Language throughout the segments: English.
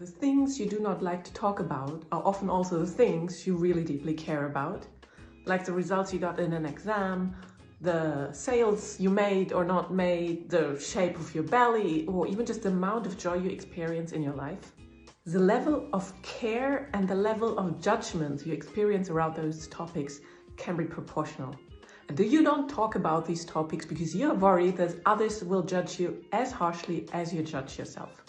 The things you do not like to talk about are often also the things you really deeply care about, like the results you got in an exam, the sales you made or not made, the shape of your belly, or even just the amount of joy you experience in your life. The level of care and the level of judgment you experience around those topics can be proportional. And you don't talk about these topics because you're worried that others will judge you as harshly as you judge yourself.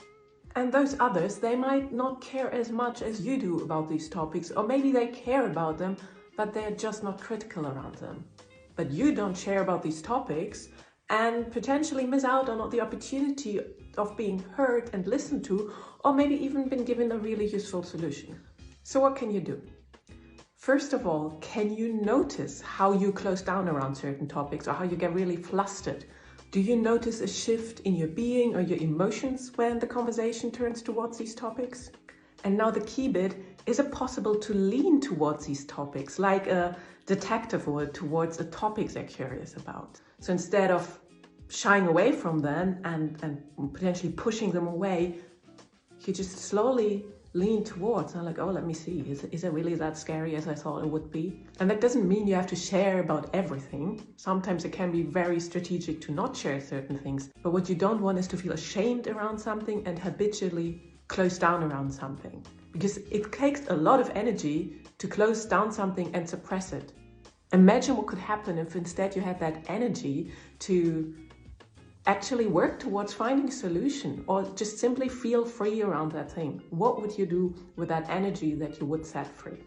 And those others, they might not care as much as you do about these topics, or maybe they care about them, but they're just not critical around them. But you don't share about these topics and potentially miss out on the opportunity of being heard and listened to, or maybe even been given a really useful solution. So what can you do? First of all, can you notice how you close down around certain topics or how you get really flustered? Do you notice a shift in your being or your emotions when the conversation turns towards these topics? And now the key bit, is it possible to lean towards these topics like a detective would towards the topics they're curious about? So instead of shying away from them and potentially pushing them away, you just slowly lean towards and like, oh, let me see, is it really that scary as I thought it would be? And that doesn't mean you have to share about everything. Sometimes it can be very strategic to not share certain things. But what you don't want is to feel ashamed around something and habitually close down around something. Because it takes a lot of energy to close down something and suppress it. Imagine what could happen if instead you had that energy to actually work towards finding a solution or just simply feel free around that thing. What would you do with that energy that you would set free?